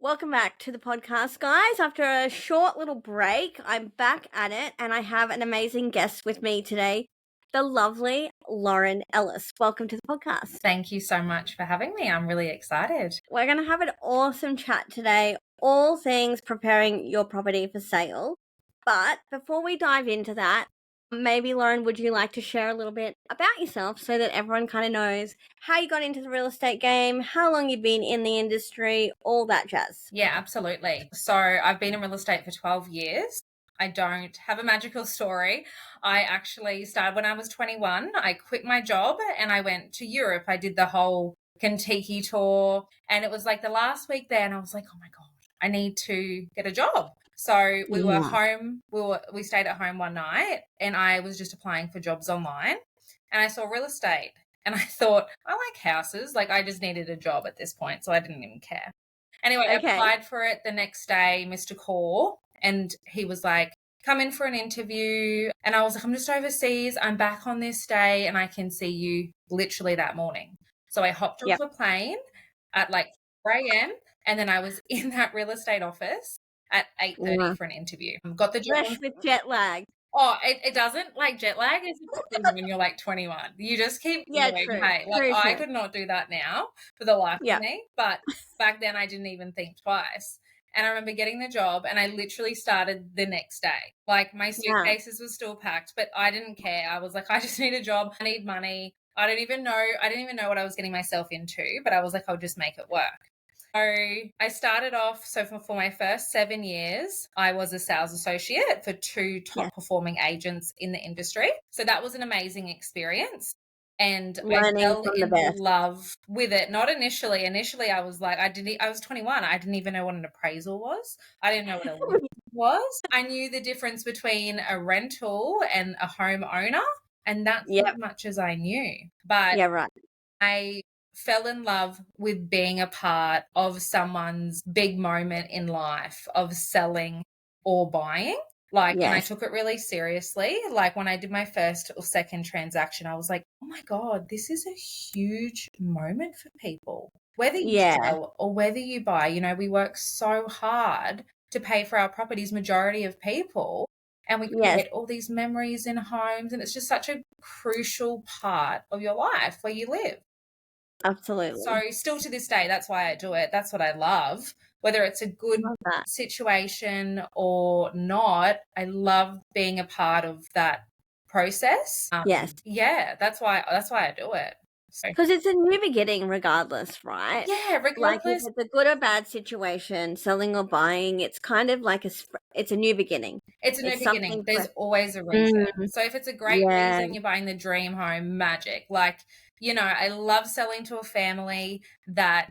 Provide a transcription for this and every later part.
Welcome back to the podcast, guys. After a short little break, I'm back at it and I have an amazing guest with me today, the lovely Lauren Ellis. Welcome to the podcast. Thank you so much for having me. I'm really excited. We're going to have an awesome chat today, all things preparing your property for sale. But before we dive into that, maybe, Lauren, would you like to share a little bit about yourself so that everyone kind of knows how you got into the real estate game, how long you've been in the industry, all that jazz? Yeah, absolutely. So I've been in real estate for 12 years. I don't have a magical story. I actually started when I was 21. I quit my job and I went to Europe. I did the whole Kentucky tour and it was like the last week there and I was like, oh my God, I need to get a job. So we were home. We stayed at home one night and I was just applying for jobs online and I saw real estate and I thought, I like houses. Like I just needed a job at this point. So I didn't even care. Anyway, I applied for it the next day, missed a call, and he was like, come in for an interview. And I was like, I'm just overseas. I'm back on this day and I can see you literally that morning. So I hopped off a plane at like 4 a.m. and then I was in that real estate office at 8:30 for an interview. Got the job. Fresh with jet lag. Oh, it doesn't, like, jet lag is a thing when you're like 21. You just keep going. True. Hey, like True. I could not do that now for the life of me, but back then I didn't even think twice. And I remember getting the job and I literally started the next day. Like my suitcases were still packed, but I didn't care. I was like, I just need a job. I need money. I didn't even know what I was getting myself into, but I was like, I'll just make it work. So I started off, for my first 7 years, I was a sales associate for two top performing agents in the industry. So that was an amazing experience. And I fell in love with it. Not initially. Initially, I was like, I was 21. I didn't even know what an appraisal was. I didn't know what a listing was. I knew the difference between a rental and a homeowner. And that's as much as I knew. But I fell in love with being a part of someone's big moment in life of selling or buying. And I took it really seriously. Like when I did my first or second transaction, I was like, oh my God, this is a huge moment for people. Whether you sell or whether you buy, we work so hard to pay for our properties, majority of people. And we create all these memories in homes. And it's just such a crucial part of your life where you live. Absolutely. So still to this day, that's why I do it. That's what I love. Whether it's a good situation or not, I love being a part of that process. Yeah, that's why I do it. Because it's a new beginning regardless, right? Yeah, regardless. Like if it's a good or bad situation, selling or buying, it's kind of like it's a new beginning. It's a new beginning. There's always a reason. So if it's a great reason, you're buying the dream home, magic. Like, I love selling to a family that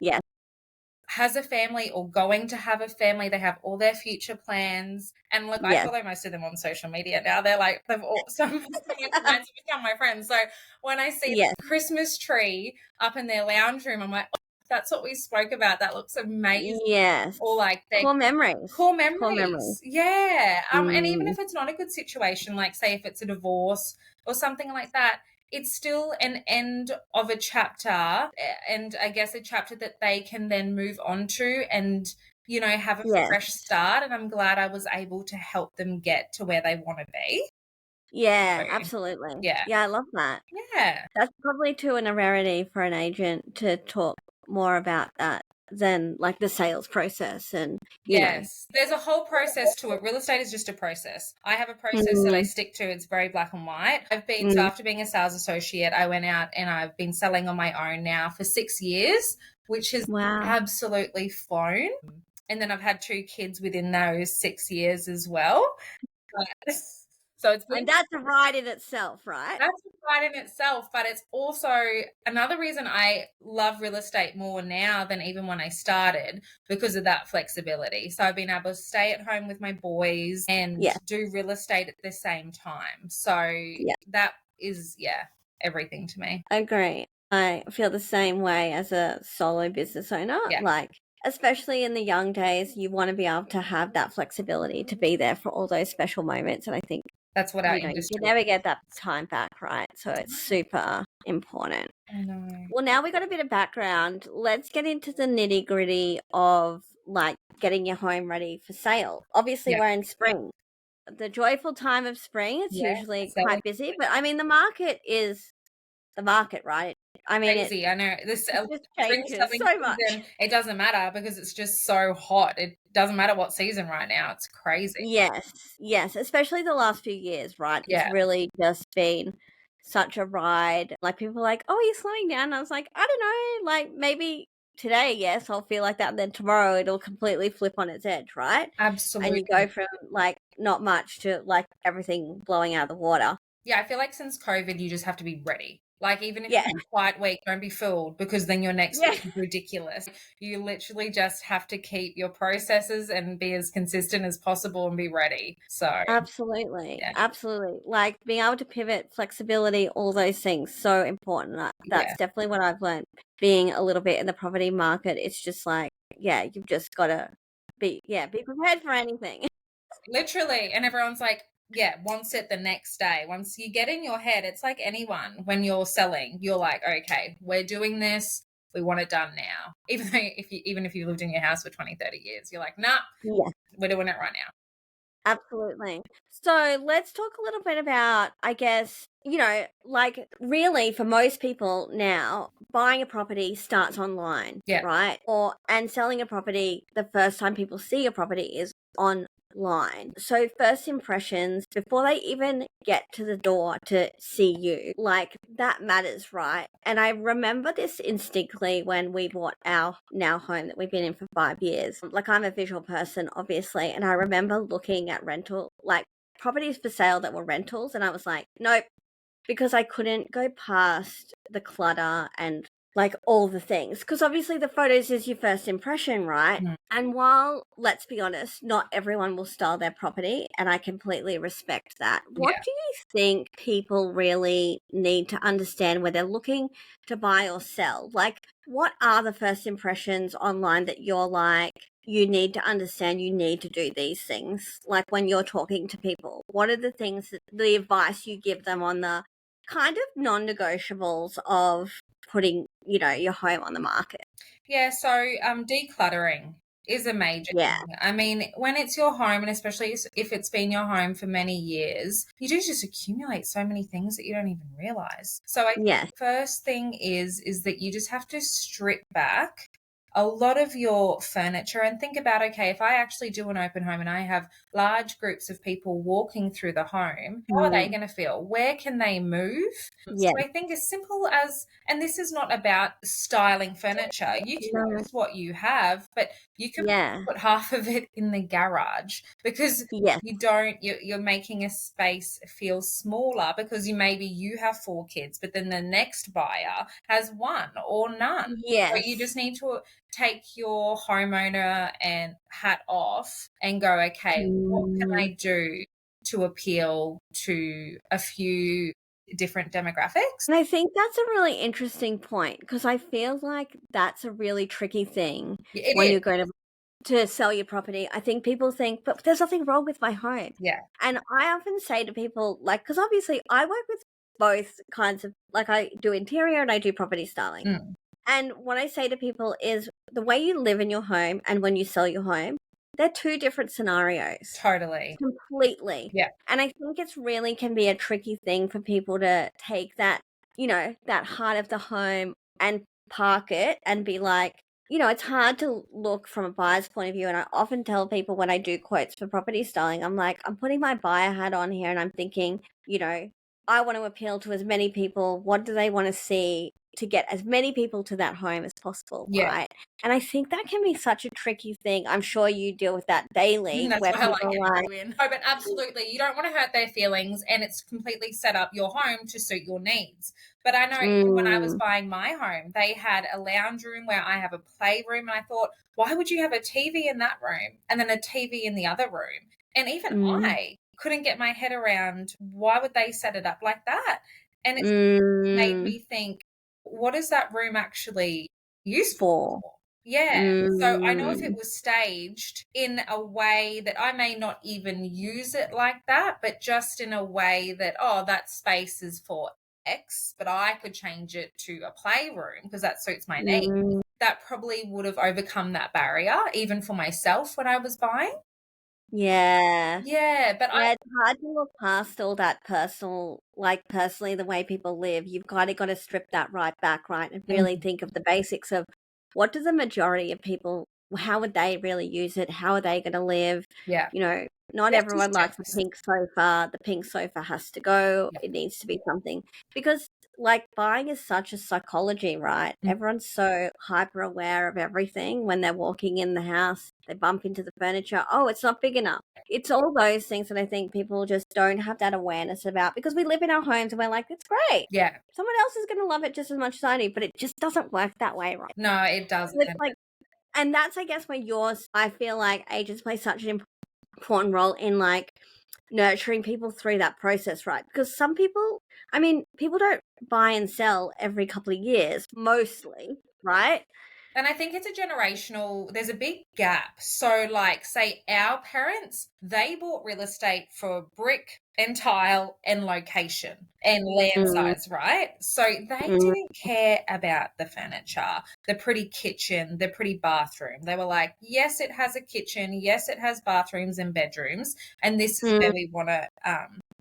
has a family or going to have a family. They have all their future plans. And look, I follow most of them on social media now. They're like, some of them become my friends. So when I see the Christmas tree up in their lounge room, I'm like, oh, that's what we spoke about. That looks amazing. Yes. Or like core memories. Core memories. Yeah. And even if it's not a good situation, like say if it's a divorce or something like that, it's still an end of a chapter and I guess a chapter that they can then move on to and, have a fresh start. And I'm glad I was able to help them get to where they want to be. Yeah, absolutely. Yeah, I love that. Yeah. That's probably too a rarity for an agent to talk more about that than like the sales process and there's a whole process to it. Real estate is just a process. I have a process that I stick to. It's very black and white. I've been so after being a sales associate, I went out and I've been selling on my own now for 6 years, which has absolutely flown. And then I've had 2 kids within those 6 years as well. So it's and that's a ride in itself, right? That's a ride in itself, but it's also another reason I love real estate more now than even when I started because of that flexibility. So I've been able to stay at home with my boys and do real estate at the same time. So that is, everything to me. Agree. I feel the same way as a solo business owner. Like, especially in the young days, you want to be able to have that flexibility to be there for all those special moments. And I think that's what our industry. You never get that time back, right? So it's super important. I know. Well, now we got a bit of background. Let's get into the nitty-gritty of like getting your home ready for sale. Obviously, Yeah. we're in spring. The joyful time of spring, it's Yeah. usually Selling quite busy, but I mean the market is the market, right? I mean crazy. I know. This it just spring changes selling so much. season, it doesn't matter because it's just so hot. It doesn't matter what season right now. It's crazy. Yes, especially the last few years, right? It's Yeah, really just been such a ride. Like people are like, "Oh, you're slowing down." And I was like, "I don't know, like maybe today, yes, I'll feel like that, and then tomorrow it'll completely flip on its edge, right?" And you absolutely. go from like not much to like everything blowing out of the water. Yeah, I feel like since COVID, you just have to be ready. Like, even if Yeah. it's a quiet week, don't be fooled because then your next Yeah. week is ridiculous. You literally just have to keep your processes and be as consistent as possible and be ready. So, Absolutely. yeah, Absolutely. Like being able to pivot, flexibility, all those things, so important. That's yeah, definitely what I've learned being a little bit in the property market. It's just like, yeah, you've just got to be prepared for anything. literally. And everyone's like, yeah, wants it the next day. Once you get in your head, it's like anyone when you're selling, you're like, okay, we're doing this. We want it done now. Even if you lived in your house for 20, 30 years, you're like, nah, Yeah. we're doing it right now. Absolutely. So let's talk a little bit about, I guess, like really for most people now, buying a property starts online, Yeah. right? And selling a property, the first time people see a property is online. So first impressions before they even get to the door to see you, like that matters, right? And I remember this instinctively when we bought our now home that we've been in for 5 years. Like I'm a visual person, obviously, and I remember looking at like properties for sale that were rentals, and I was like, nope, because I couldn't go past the clutter and like all the things. Because obviously the photos is your first impression, right? Mhm. And while, let's be honest, not everyone will style their property, and I completely respect that. What Yeah. do you think people really need to understand when they're looking to buy or sell? Like, what are the first impressions online that you're like, you need to understand, you need to do these things? Like when you're talking to people, what are the things, the advice you give them on the kind of non-negotiables of putting, your home on the market? Yeah, so decluttering is a major Yeah. thing. I mean, when it's your home, and especially if it's been your home for many years, you do just accumulate so many things that you don't even realize. So I think Yes. first thing is that you just have to strip back a lot of your furniture and think about, okay, if I actually do an open home and I have large groups of people walking through the home, how are they Mm. going to feel? Where can they move? So Yeah. I think as simple as, and this is not about styling furniture, you can No. use what you have, but you can Yeah. put half of it in the garage because Yes. you're making a space feel smaller because you have 4 kids, but then the next buyer has one or none. So you just Yes. need to take your homeowner and hat off and go, okay, what can Mm. I do to appeal to a few different demographics? And I think that's a really interesting point because I feel like that's a really tricky thing It when is. you're going to sell your property. I think people think, but there's nothing wrong with my home. Yeah. And I often say to people, like, because obviously I work with both kinds of, like, I do interior and I do property styling. Mm, And what I say to people is the way you live in your home and when you sell your home, they're two different scenarios. totally. Completely. Yeah. And I think it's really can be a tricky thing for people to take that, that heart of the home and park it and be like, it's hard to look from a buyer's point of view. And I often tell people when I do quotes for property styling, I'm like, I'm putting my buyer hat on here and I'm thinking, I want to appeal to as many people. What do they want to see to get as many people to that home as possible, Yeah. right? And I think that can be such a tricky thing. I'm sure you deal with that daily That's where why I like people are getting like, you in. No, but absolutely, you don't want to hurt their feelings, and it's completely set up your home to suit your needs. But I know even when I was mm, buying my home, they had a lounge room where I have a playroom, and I thought, why would you have a TV in that room and then a TV in the other room? And even mm, I couldn't get my head around why would they set it up like that? And it made mm, me think, what is that room actually used for, for? Yeah. So I know if it mm, was staged in a way that I may not even use it like that, but just in a way that, oh, that space is for X, but I could change it to a playroom because that suits my needs, Mm, that probably would have overcome that barrier even for myself when I was buying. yeah. Yeah, but I Yeah, it's hard to look past all that personally, the way people live. You've gotta strip that right back, right, and really mm, think of the basics of what does the majority of people how would they really use it? How are they gonna live? yeah, You know, not baby everyone likes a steps. pink sofa. The pink sofa has to go. Yeah. It needs to be something because, like, buying is such a psychology, right? Mm, Everyone's so hyper aware of everything when they're walking in the house. They bump into the furniture. Oh, it's not big enough. It's all those things that I think people just don't have that awareness about because we live in our homes and we're like, "It's great. yeah. Someone else is gonna love it just as much as I do," but it just doesn't work that way, right? No, it So it's doesn't. like and that's, I guess, where yours I feel like agents play such an important role in, like, nurturing people through that process, right? Because some people I mean, people don't buy and sell every couple of years, mostly, right? And I think it's a generational, there's a big gap. So, like, say our parents, they bought real estate for brick and tile and location and land Mm, size, right? So they mm, didn't care about the furniture, the pretty kitchen, the pretty bathroom. They were like, yes, it has a kitchen. Yes, it has bathrooms and bedrooms. And this is mm. where we want to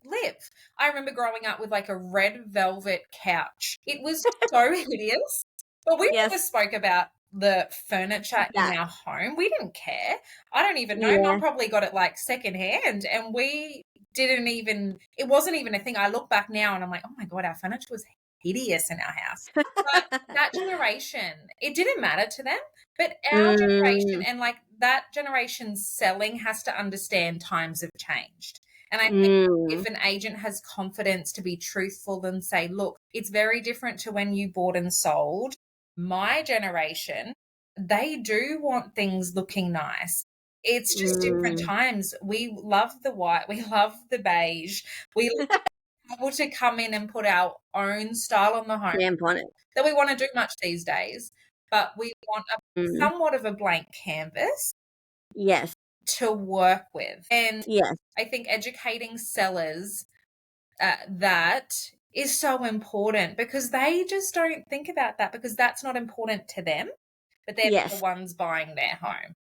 live. I remember growing up with like a red velvet couch. It was so hideous. But we never Yes, spoke about the furniture in that our home. We didn't care. I don't even know. Mum yeah. probably got it like secondhand, and we didn't even, it wasn't even a thing. I look back now and I'm like, oh my God, our furniture was hideous in our house. But that generation, it didn't matter to them. But our generation Mm, and like that generation's selling has to understand times have changed. And I think mm, if an agent has confidence to be truthful and say, look, it's very different to when you bought and sold. My generation, they do want things looking nice. It's just different mm. times. We love the white, we love the beige. We love able to come in and put our own style on the home Stamp on it. that we want to do much these days, but we want a Mm. somewhat of a blank canvas Yes, to work with. And yes, I think educating sellers that is so important because they just don't think about that because that's not important to them, but they're the yes, ones buying their home.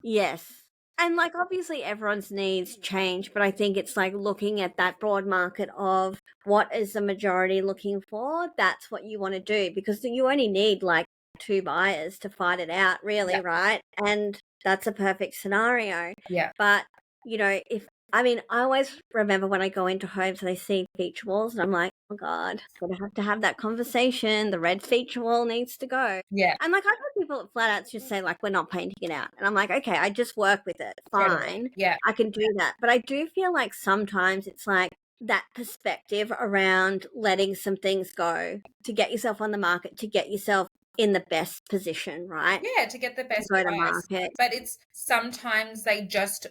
yes. And, like, obviously everyone's needs change, but I think it's, like, looking at that broad market of what is the majority looking for, that's what you wanna do because you only need, like, 2 buyers to fight it out Yeah, really, right? And that's a perfect scenario. yeah, But, if I mean, I always remember when I go into homes and I see feature walls and I'm like, "Oh god, gonna have to have that conversation, the red feature wall needs to go." yeah, And, like, I've had people flat out just say, like, "We're not painting it out." And I'm like, "Okay, I just work with it. get it. Fine. Yeah, I can do that." But I do feel like sometimes it's, like, that perspective around letting some things go to get yourself on the market, to get yourself in the best position, right? yeah, to get the To best go to price. market. But it's sometimes they just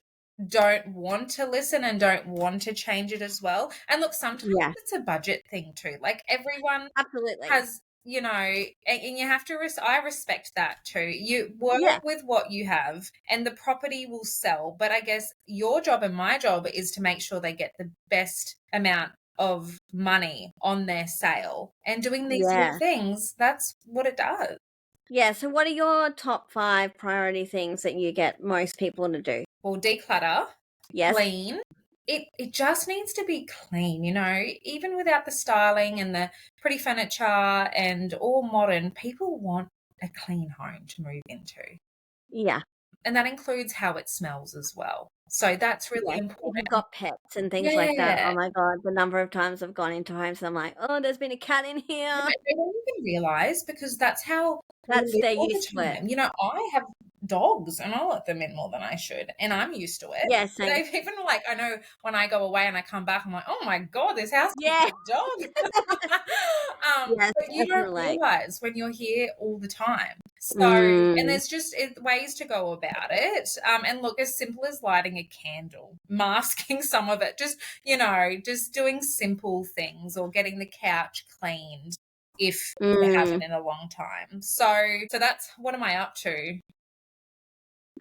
don't want to listen and don't want to change it as well. And look, sometimes Yeah, it's a budget thing too. Like everyone absolutely. has, and you have to I respect that too. You work Yeah, with what you have and the property will sell, but I guess your job and my job is to make sure they get the best amount of money on their sale, and doing these little yeah. things, that's what it does. Yeah, so what are your top 5 priority things that you get most people to do? Well, declutter, Yes? clean. It just needs to be clean, even without the styling and the pretty furniture and all modern, people want a clean home to move into. Yeah. And that includes how it smells as well. So that's really Yes, if important. you've got pets and things like that, Yeah. oh my god, the number of times I've gone into homes and I'm like, "Oh, there's been a cat in here." They don't even realize because that's how we That's live they're all the used to it. time. I have dogs and I let them in more than I should, and I'm used to it. Yeah, But same. they've even like I know when I go away and I come back, I'm like, oh my God, this house is Yeah. a dog. Yes, But I you can don't relate. realize when you're here all the time. So, and Mm, there's just ways to go about it. And look, as simple as lighting a candle, masking some of it, just doing simple things or getting the couch cleaned if you mm. haven't in a long time. So that's what am I up to?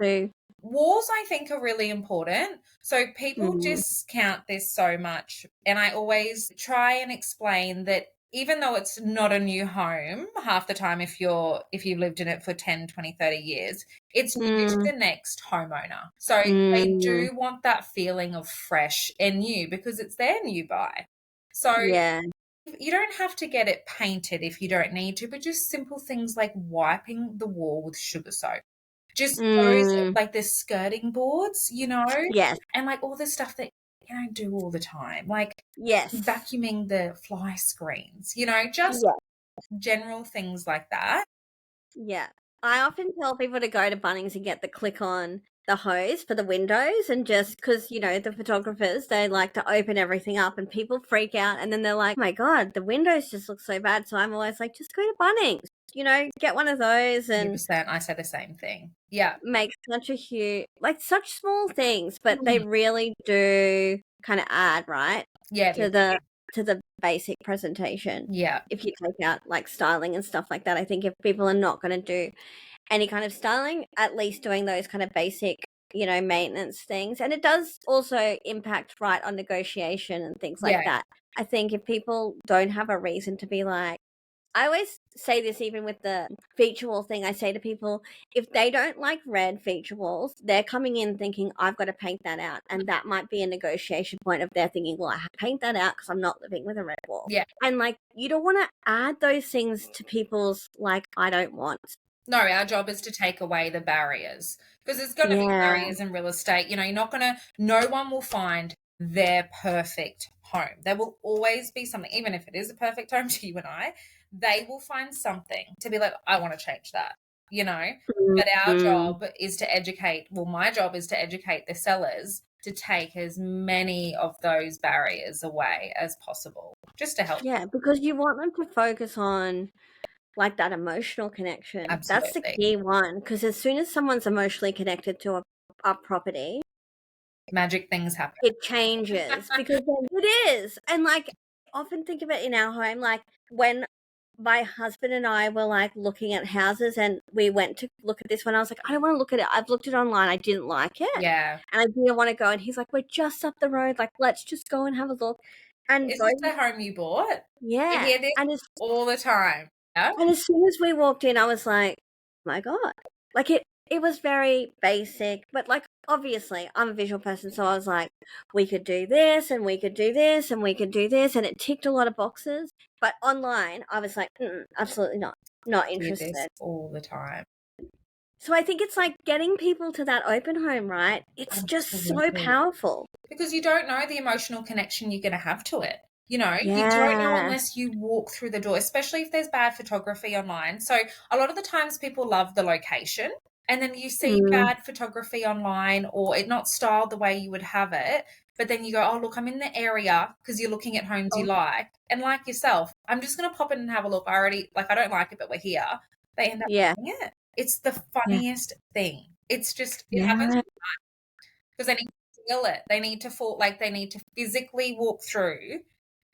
So Walls, I think, are really important. So people Mm. discount this so much. And I always try and explain that even though it's not a new home, half the time if you've lived in it for 10, 20, 30 years, it's new to Mm. the next homeowner. So they Mm. do want that feeling of fresh and new because it's their new buy. So Yeah. you don't have to get it painted if you don't need to, but just simple things like wiping the wall with sugar soap. Just those, Mm. like the skirting boards, Yes. and like all the stuff that you don't do all the time, like Yes. vacuuming the fly screens, just Yeah. general things like that. Yeah. I often tell people to go to Bunnings and get the click-on the hose for the windows, and just because, the photographers, they like to open everything up and people freak out, and then they're like, oh my God, the windows just look so bad. So I'm always like, just go to Bunnings, get one of those and 100%. I say the same thing. Yeah. make such a huge, like such small things, but they Mm. really do kind of add, right? Yeah, To the basic presentation. yeah, If you take out like styling and stuff like that, I think if people are not going to do any kind of styling, at least doing those kind of basic, maintenance things. And it does also impact right on negotiation and things like yeah, that. I think if people don't have a reason to be like, I always say this even with the feature wall thing. I say to people, if they don't like red feature walls, they're coming in thinking, I've got to paint that out. And that might be a negotiation point of their thinking, well, I have to paint that out because I'm not living with a red wall. yeah. And like, you don't want to add those things to people's, like, I don't want. No, our job is to take away the barriers because there's going to be Yeah. barriers in real estate. You're not going to, no one will find their perfect home. There will always be something, even if it is a perfect home to you and I, they will find something to be like, I want to change that, But our Mm. job is to educate, well, my job is to educate the sellers to take as many of those barriers away as possible, just to help. Yeah, because you want them to focus on like that emotional connection. That's the Absolutely. key one. Because as soon as someone's emotionally connected to a property, Magic things happen. it changes because then it is. And like, often think of it in our home, like when my husband and I were like looking at houses and we went to look at this one, I was like, I don't want to look at it. I've looked at it online. I didn't like it. Yeah. And I didn't want to go. And he's like, we're just up the road. Like, let's just go and have a look. And Is both, this the home you bought? You yeah. hear this all the time. Yeah. And as soon as we walked in, I was like, my God. Like it was very basic, but like obviously I'm a visual person, so I was like, we could do this and we could do this and we could do this, and it ticked a lot of boxes. But online, I was like, absolutely not. Not Hear this interested. all the time. So I think it's like getting people to that open home, right? It's just so Absolutely. powerful. Because you don't know the emotional connection you're going to have to it. You don't know Yeah. unless you walk through the door, especially if there's bad photography online. So a lot of the times people love the location, and then you see Mm. bad photography online or it not styled the way you would have it. But then you go, oh, look, I'm in the area because you're looking at homes you like. And like yourself, I'm just going to pop in and have a look. I don't like it, but we're here. They end up Yeah. doing it. It's the Yeah. funniest thing. It's just, it happens Yeah. because they need to feel it. They need to they need to physically walk through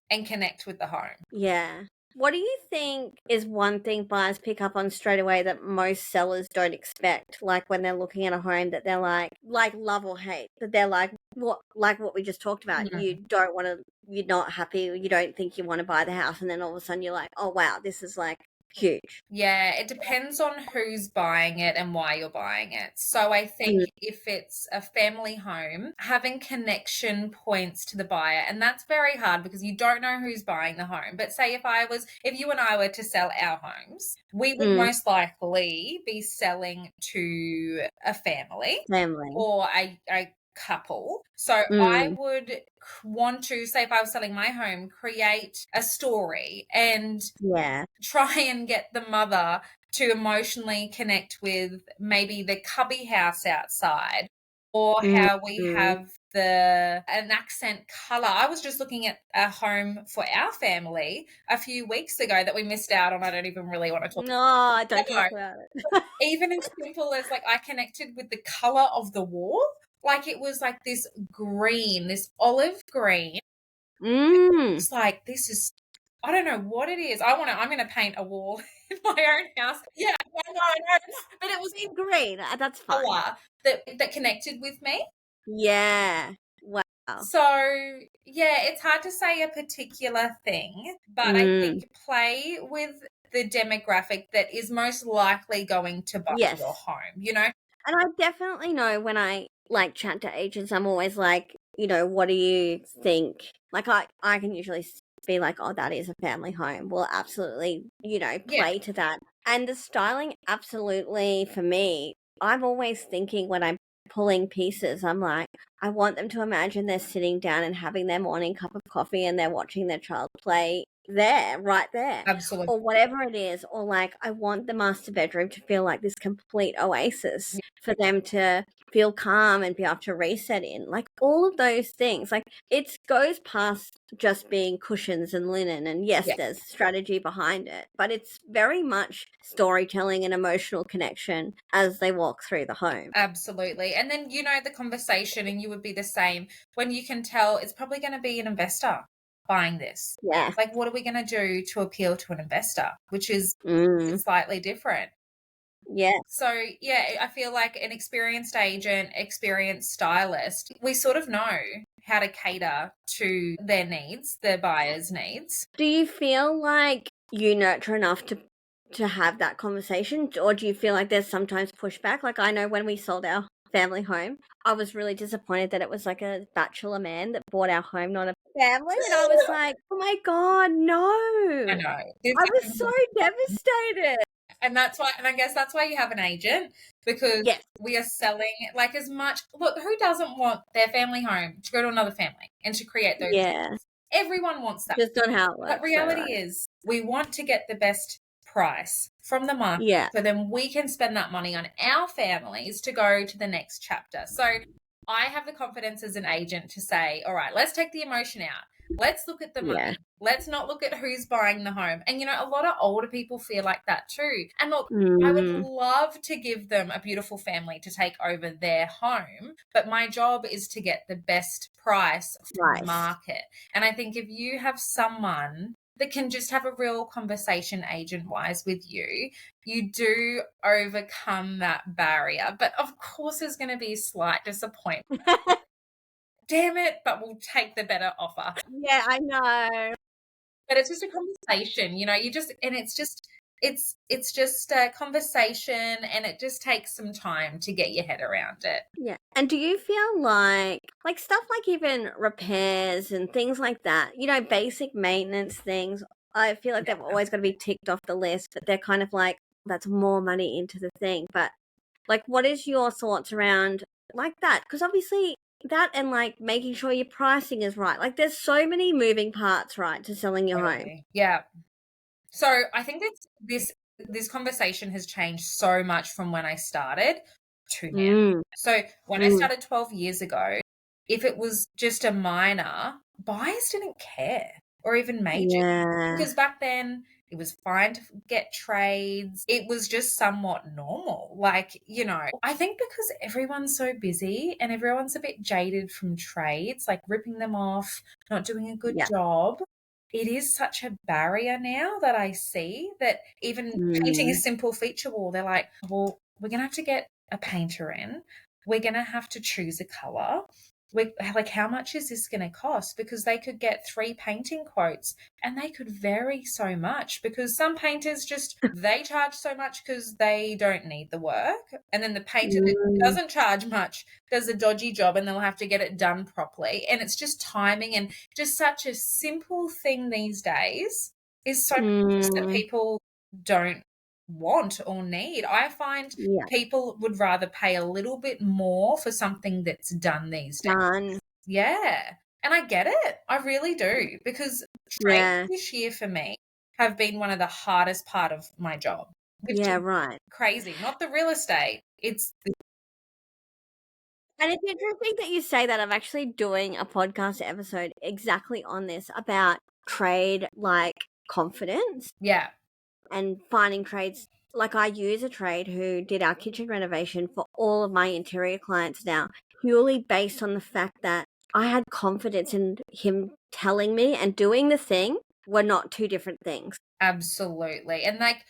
and connect with the home. Yeah. What do you think is one thing buyers pick up on straight away that most sellers don't expect? Like when they're looking at a home that they're like love or hate, that they're like what we just talked about. You don't want to, you're not happy, you don't think you want to buy the house, and then all of a sudden you're like, oh wow, this is like huge. Yeah, it depends on who's buying it and why you're buying it. So I think if it's a family home, having connection points to the buyer, and that's very hard because you don't know who's buying the home. But say if you and I were to sell our homes, we would most likely be selling to a family or a couple. So I would want to, say if I was selling my home, create a story and try and get the mother to emotionally connect with maybe the cubby house outside or how we have an accent color. I was just looking at a home for our family a few weeks ago that we missed out on. I don't even really want to talk No, don't talk about it. even as simple as like I connected with the color of the wall. Like it was like this green, this olive green. It's like, this is I don't know what it is. I'm gonna paint a wall in my own house. Yeah, I know. But it was In green, that's fine. colour that connected with me. Yeah. Wow. So, yeah, it's hard to say a particular thing, but I think play with the demographic that is most likely going to buy Yes. your home, you know? And I definitely know when I, like, chat to agents, I'm always like, you know, what do you think? Like, I can usually be like, oh, that is a family home. We'll absolutely, you know, Yeah, play to that. And the styling, absolutely, for me, I'm always thinking when I'm pulling pieces, I'm like, I want them to imagine they're sitting down and having their morning cup of coffee and they're watching their child play there, right there, absolutely. or whatever it is. Or like, I want the master bedroom to feel like this complete oasis for them to feel calm and be able to reset in. Like, all of those things, like, it goes past just being cushions and linen. And yes, Yeah. there's strategy behind it, but it's very much storytelling and emotional connection as they walk through the home. Absolutely. And then, you know, the conversation, and you would be the same when you can tell it's probably going to be an investor buying this. Yeah. Like, what are we going to do to appeal to an investor, which is slightly different. Yeah. So, yeah, I feel like an experienced agent, experienced stylist, we sort of know how to cater to their needs, their buyers' needs. Do you feel like you nurture enough to have that conversation, or do you feel like there's sometimes pushback? Like, I know when we sold our family home, I was really disappointed that it was like a bachelor man that bought our home, not a family, and I was like, oh my god, no. I know. I was so devastated. And that's why, and I guess that's why you have an agent, because Yes. we are selling like as much. Look, who doesn't want their family home to go to another family and to create those? Yeah. Everyone wants that. Just on how it works. But reality is, we want to get the best price from the market. Yeah. So then we can spend that money on our families to go to the next chapter. So I have the confidence as an agent to say, all right, let's take the emotion out. Let's look at the money. Yeah. Let's not look at who's buying the home. And, you know, a lot of older people feel like that too. And look, I would love to give them a beautiful family to take over their home, but my job is to get the best price from the market. And I think if you have someone that can just have a real conversation agent-wise with you, you do overcome that barrier. But of course there's going to be a slight disappointment. Damn it, but we'll take the better offer. Yeah, I know. But it's just a conversation, you know, it's just a conversation, and it just takes some time to get your head around it. Yeah. And do you feel like stuff like even repairs and things like that, you know, basic maintenance things, I feel like they've always got to be ticked off the list, but they're kind of like, that's more money into the thing. But like, what is your thoughts around like that? Because obviously that, and like making sure your pricing is right. Like, there's so many moving parts, right, to selling your home. Yeah. So I think that this conversation has changed so much from when I started to now. So when I started 12 years ago, if it was just a minor, buyers didn't care, or even major, because back then it was fine to get trades. It was just somewhat normal. Like, you know, I think because everyone's so busy and everyone's a bit jaded from trades, like ripping them off, not doing a good job, it is such a barrier now that I see that even painting a simple feature wall, they're like, well, we're going to have to get a painter in. We're going to have to choose a color. Like, how much is this going to cost? Because they could get 3 painting quotes and they could vary so much, because some painters they charge so much because they don't need the work. And then the painter that doesn't charge much does a dodgy job and they'll have to get it done properly. And it's just timing, and just such a simple thing these days is so much that people don't want or need. I find people would rather pay a little bit more for something that's done these days. Yeah. And I get it. I really do. Because trades this year for me have been one of the hardest part of my job. Right. Crazy. Not the real estate. And it's interesting that you say that. I'm actually doing a podcast episode exactly on this, about trade like confidence. Yeah. And finding trades. Like, I use a trade who did our kitchen renovation for all of my interior clients now, purely based on the fact that I had confidence in him telling me and doing the thing were not two different things. Absolutely. And like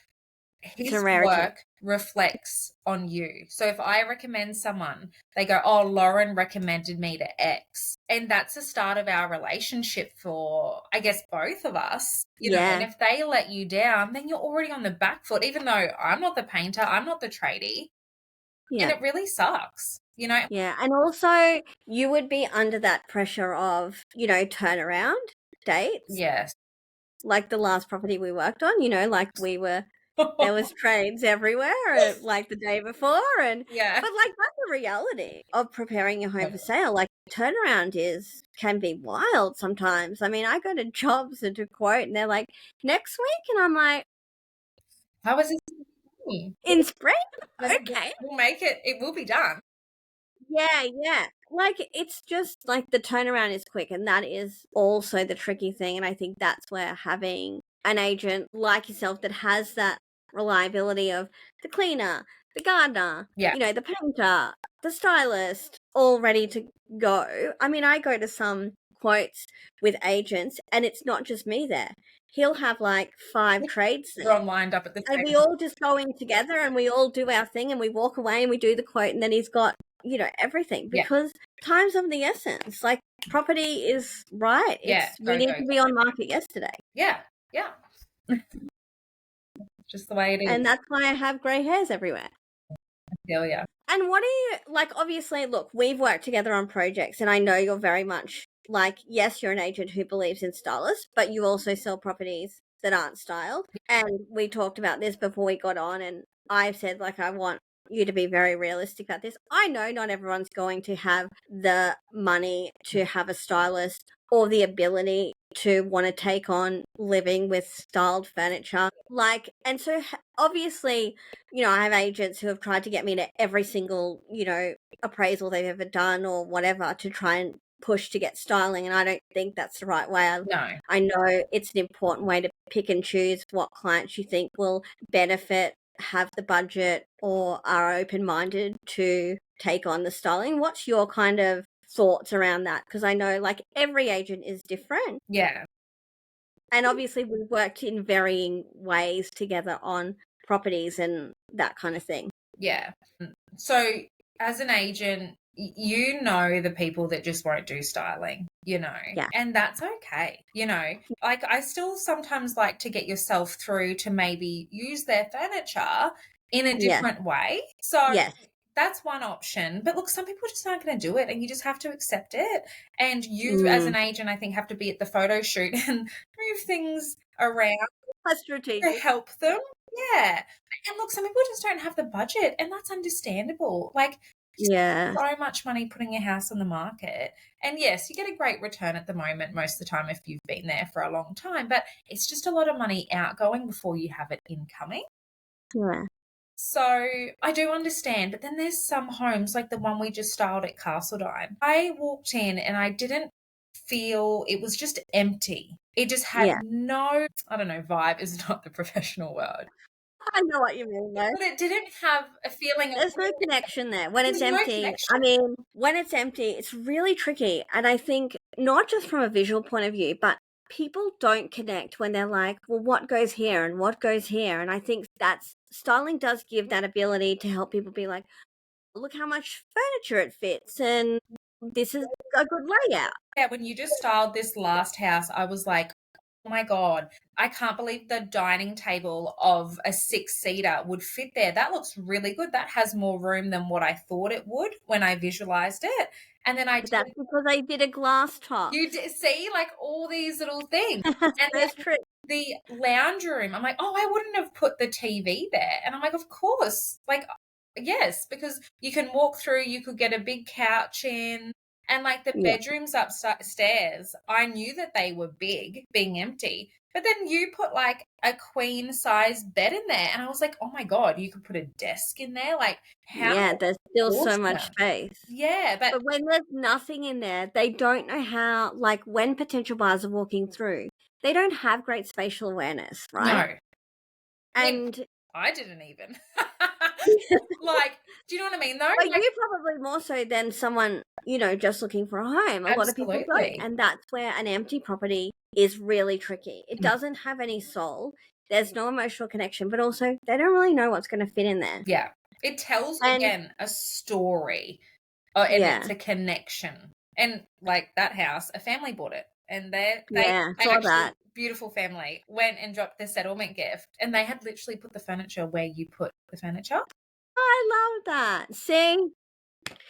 It's a his rarity. work reflects on you. So if I recommend someone, they go, "Oh, Lauren recommended me to X." And that's the start of our relationship for, I guess, both of us. And Yeah. if they let you down, then you're already on the back foot, even though I'm not the painter, I'm not the tradie. And Yeah. it really sucks. Yeah. And also, you would be under that pressure of, turnaround dates. Yes. Like the last property we worked on, like there was trades everywhere, like the day before, Yeah. but like that's the reality of preparing your home for sale. Like turnaround can be wild sometimes. I mean, I go to jobs and to quote, and they're like next week, and I'm like, How is this? in spring, Then okay. we'll make it. It will be done. Yeah, yeah. Like it's just like the turnaround is quick, and that is also the tricky thing. And I think that's where having an agent like yourself that has that reliability of the cleaner, the gardener, Yeah. the painter, the stylist, all ready to go. I mean, I go to some quotes with agents, and it's not just me there. He'll have like 5 trades We're there. all lined up at the And same we all just go in together and we all do our thing and we walk away and we do the quote and then he's got, everything Yeah. because time's of the essence. Like property is right. Yeah. We need to be on market yesterday. Yeah. Yeah. Just the way it is. And that's why I have grey hairs everywhere. Hell yeah. And what do you like? Obviously, look, we've worked together on projects, and I know you're very much like, yes, you're an agent who believes in stylists, but you also sell properties that aren't styled. And we talked about this before we got on, and I've said, like, I want you to be very realistic about this. I know not everyone's going to have the money to have a stylist or the ability to want to take on living with styled furniture. Like, and so obviously, I have agents who have tried to get me to every single, appraisal they've ever done or whatever to try and push to get styling. And I don't think that's the right way. No. I know it's an important way to pick and choose what clients you think will benefit, have the budget, or are open minded to take on the styling. What's your kind of thoughts around that? Because I know like every agent is different. Yeah. And obviously we've worked in varying ways together on properties and that kind of thing. Yeah. So as an agent, you know the people that just won't do styling, Yeah. and that's okay. Like I still sometimes like to get yourself through to maybe use their furniture in a Yeah. different way. So Yes. that's one option. But look, some people just aren't going to do it and you just have to accept it. And you as an agent, I think, have to be at the photo shoot and move things around That's to strategic. help them. Yeah. And look, some people just don't have the budget, and that's understandable. Like, Yeah. so much money putting your house on the market. And yes, you get a great return at the moment most of the time if you've been there for a long time, but it's just a lot of money outgoing before you have it incoming. Yeah. So I do understand, but then there's some homes like the one we just styled at Castledine. I walked in and I didn't feel, it was just empty. It just had no, I don't know, vibe is not the professional word. I know what you mean, though. But it didn't have a feeling of, There's no connection there. When it's there's no empty, connection. I mean, when it's empty, it's really tricky. And I think not just from a visual point of view, but people don't connect when they're like, well, what goes here and what goes here? And I think that's styling does give that ability to help people be like, look how much furniture it fits and this is a good layout. Yeah, when you just styled this last house, I was like, oh my God, I can't believe the dining table of a 6-seater would fit there. That looks really good. That has more room than what I thought it would when I visualized it. And then That's because I did a glass top. you see, like all these little things. And That's then true. the lounge room, I'm like, oh, I wouldn't have put the TV there. And I'm like, of course. Like, yes, because you can walk through, you could get a big couch in. And like the Yeah. bedrooms upstairs, I knew that they were big, being empty. But then you put like a queen size bed in there. And I was like, oh my God, you could put a desk in there. Like, how Yeah, there's still so much awesome. space. Yeah, but But when there's nothing in there, they don't know how, like when potential buyers are walking through, they don't have great spatial awareness, right? no. And I didn't even. Like, do you know what I mean though? like Like, you probably more so than someone just looking for a home. A lot of people don't. Absolutely. And that's where an empty property is really tricky. It Mm. doesn't have any soul. There's no emotional connection, but also they don't really know what's going to fit in there. Yeah. It tells, And again, a story, and it's a connection. And like that house, a family bought it, and they saw actually, that. beautiful family, went and dropped their settlement gift, and they had literally put the furniture where you put the furniture. I love that. See?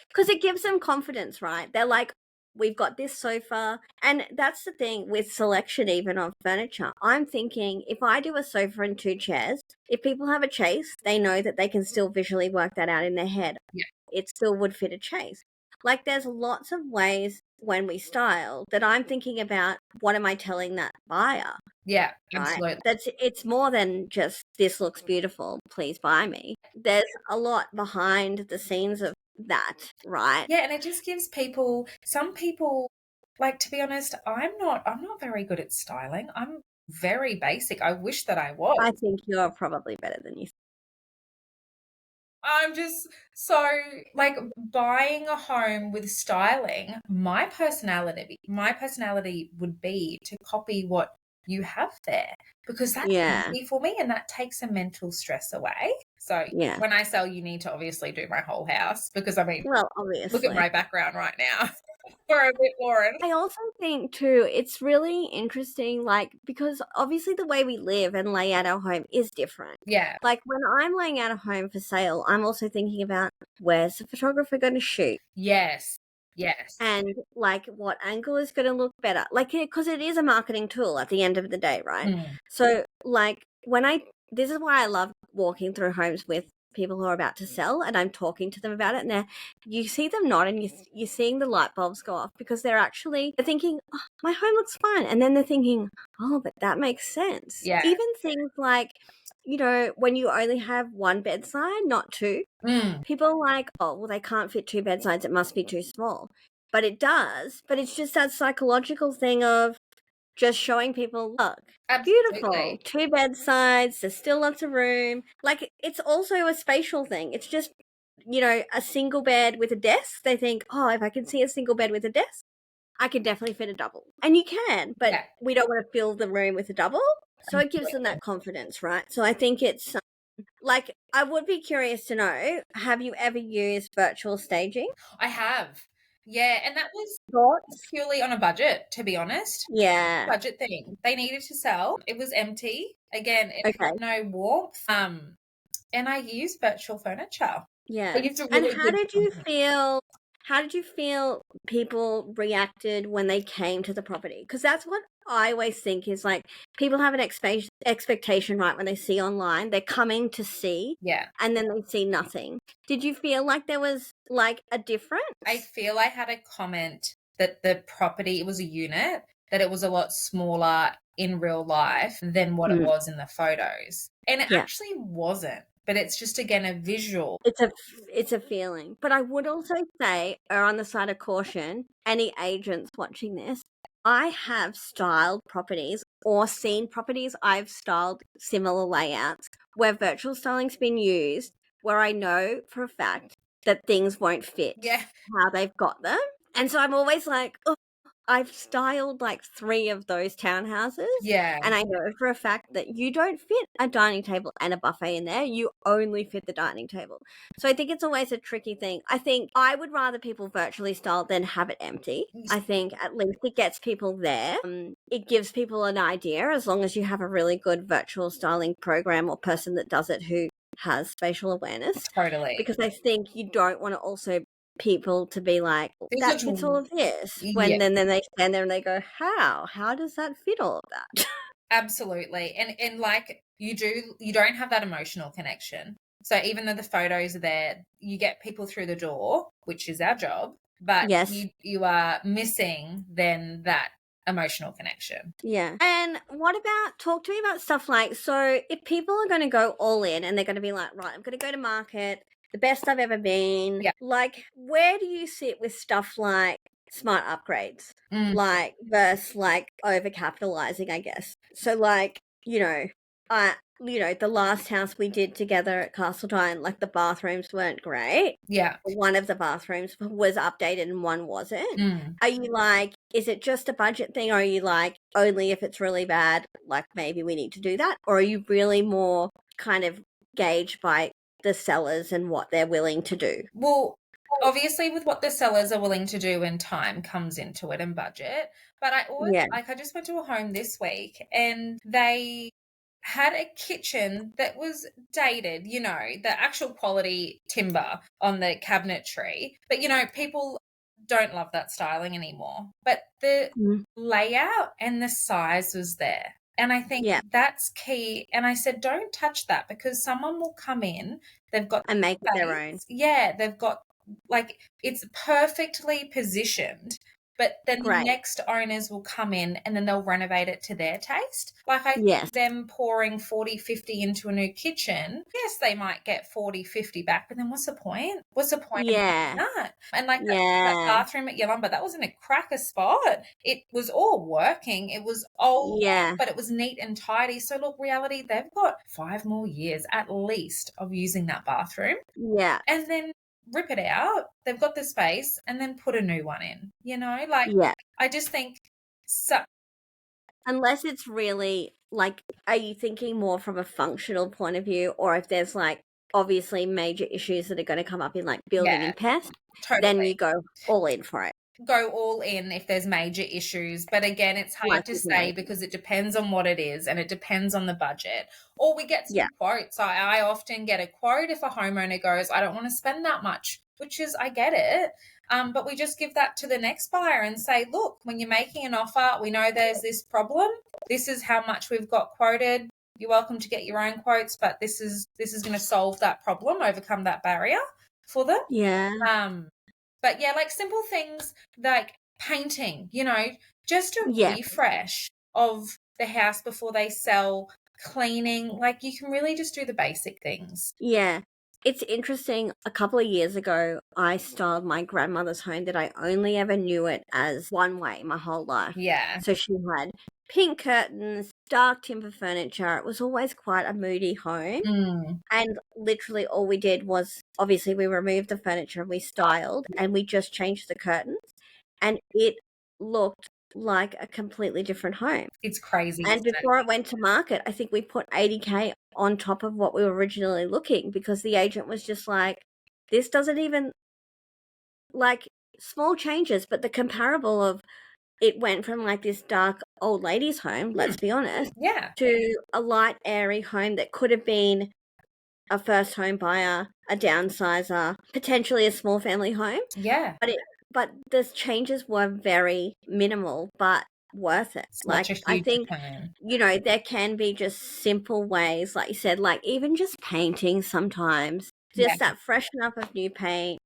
Because it gives them confidence, right? They're like, we've got this sofa. And that's the thing with selection, even of furniture. I'm thinking if I do a sofa and 2 chairs, if people have a chase, they know that they can still visually work that out in their head. Yeah. It still would fit a chase. Like there's lots of ways when we style that I'm thinking about what am I telling that buyer? Yeah, Right. absolutely. It's more than just this looks beautiful, please buy me. There's a lot behind the scenes of that, right? Yeah, and it just gives people, some people, like, to be honest, I'm not very good at styling. I'm very basic. I wish that I was. I think you're probably better than you. I'm just so, like, buying a home with styling, my personality would be to copy what you have there, because that's easy for me and that takes a mental stress away. So when I sell, you need to obviously do my whole house, because I mean, well, obviously, look at my background right now. For a bit, Lauren. I also think too, it's really interesting, like, because obviously the way we live and lay out our home is different. Yeah. Like when I'm laying out a home for sale, I'm also thinking about where's the photographer going to shoot? Yes. Yes. And like what angle is going to look better? Like, because it is a marketing tool at the end of the day, right? Mm. So like this is why I love walking through homes with people who are about to sell, and I'm talking to them about it, and you see them nod, and you're seeing the light bulbs go off, because they're thinking, oh, my home looks fine, and then they're thinking, oh, but that makes sense. Yeah. Even things like, when you only have one bedside, not 2, people are like, oh, well, they can't fit 2 bedsides, it must be too small. But it does. But it's just that psychological thing of just showing people, look, beautiful, 2 bedsides, there's still lots of room. Like, it's also a spatial thing. It's just, a single bed with a desk. They think, oh, if I can see a single bed with a desk, I can definitely fit a double. And you can, but we don't want to fill the room with a double. So it gives them that confidence, right? So I think it's like, I would be curious to know, have you ever used virtual staging? I have. Yeah, and that was Thoughts? purely on a budget, to be honest. Yeah. Budget thing. They needed to sell. It was empty. Again, it had no warmth. And I used virtual furniture. Yeah. And how did you feel people reacted when they came to the property? Because that's what I always think is, like, people have an expectation, right, when they see online. They're coming to see. Yeah. And then they see nothing. Did you feel like there was, like, a difference? I feel I had a comment that the property, it was a unit, that it was a lot smaller in real life than what it was in the photos. And it actually wasn't. But it's just, again, a visual. It's a feeling. But I would also say, err on the side of caution, any agents watching this, I have styled properties or seen properties I've styled similar layouts where virtual styling's been used, where I know for a fact that things won't fit how they've got them. And so I'm always like, oh, I've styled like 3 of those townhouses. Yeah. And I know for a fact that you don't fit a dining table and a buffet in there. You only fit the dining table. So I think it's always a tricky thing. I think I would rather people virtually style than have it empty. I think at least it gets people there. It gives people an idea, as long as you have a really good virtual styling program or person that does it who has spatial awareness. Totally. Because I think you don't want to also people to be like, that fits all of this, when then they stand there and they go, how does that fit all of that? Absolutely. And like, you don't have that emotional connection. So even though the photos are there, you get people through the door, which is our job, but you are missing then that emotional connection. Yeah. And talk to me about stuff like, so if people are going to go all in and they're going to be like, right, I'm going to go to market, the best I've ever been. Yeah. Like, where do you sit with stuff like smart upgrades? Like, versus like overcapitalizing, I guess. So like, the last house we did together at Castledine, like the bathrooms weren't great. Yeah. One of the bathrooms was updated and one wasn't. Mm. Are you like, is it just a budget thing? Or are you like, only if it's really bad, like maybe we need to do that? Or are you really more kind of gauged by the sellers and what they're willing to do? Well, obviously with what the sellers are willing to do and time comes into it and budget. But I always, Yeah. like, I just went to a home this week and they had a kitchen that was dated, the actual quality timber on the cabinetry. But, people don't love that styling anymore. But the Mm. layout and the size was there. And I think Yeah. that's key. And I said, don't touch that because someone will come in, they've got And make it their own. space. Yeah, they've got, like, it's perfectly positioned, but then the Great. next owners will come in and then they'll renovate it to their taste. Like, I Yes. think them pouring 40, 50 into a new kitchen, yes, they might get 40, 50 back, but then what's the point? What's the point of Yeah. that? And like that Yeah. bathroom at Yalumba, that wasn't a cracker spot. It was all working. It was old, Yeah. but it was neat and tidy. So look, reality, they've got 5 more years at least of using that bathroom. Yeah. And then rip it out. They've got the space and then put a new one in, like, Yeah. I just think so. Unless it's really like, are you thinking more from a functional point of view, or if there's like obviously major issues that are going to come up in like building Yeah, and pest, then totally. you go all in for it. Go all in if there's major issues. But again, it's hard Like to you can say make. because it depends on what it is and it depends on the budget. Or we get some Yeah. quotes. I often get a quote if a homeowner goes, I don't want to spend that much, which is, I get it. But we just give that to the next buyer and say, look, when you're making an offer, we know there's this problem. This is how much we've got quoted. You're welcome to get your own quotes, but this is going to solve that problem, overcome that barrier for them. Yeah. But yeah, like simple things like painting, just a Yeah. refresh of the house before they sell, cleaning. Like, you can really just do the basic things. Yeah. It's interesting. A couple of years ago, I styled my grandmother's home that I only ever knew it as one way my whole life. Yeah. So she had pink curtains, dark timber furniture. It was always quite a moody home. Mm. And literally all we did was, obviously we removed the furniture and we styled and we just changed the curtains. And it looked like a completely different home. It's crazy. And before it went to market, I think we put 80K on top of what we were originally looking, because the agent was just like, this doesn't even, like, small changes, but the comparable of it went from like this dark old lady's home, let's be honest, Yeah. to a light, airy home that could have been a first home buyer, a downsizer, potentially a small family home. Yeah. But the changes were very minimal, but worth it. Such Like, a huge I think, plan. there can be just simple ways, like you said, like even just painting sometimes, just that freshen up of new paint,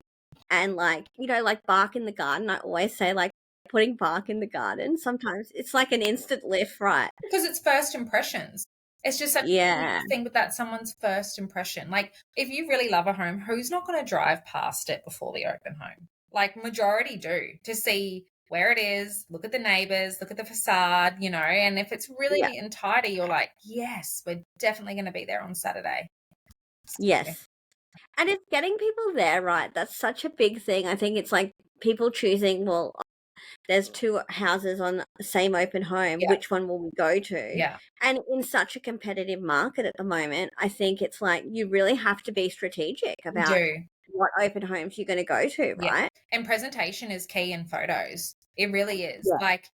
and like, like bark in the garden. I always say, like, putting bark in the garden, sometimes it's like an instant lift, right? Because it's first impressions. It's just such a huge thing with that, someone's first impression. Like, if you really love a home, who's not going to drive past it before the open home? Like, majority do, to see where it is, look at the neighbors, look at the facade, and if it's really neat and tidy, you're like, yes, we're definitely going to be there on Saturday. Yes. And it's getting people there, right? That's such a big thing. I think it's like people choosing, well, there's 2 houses on the same open home. Yeah. Which one will we go to? Yeah. And in such a competitive market at the moment, I think it's like you really have to be strategic about what open homes you're going to go to, right? Yeah. And presentation is key in photos. It really is. Yeah. Like,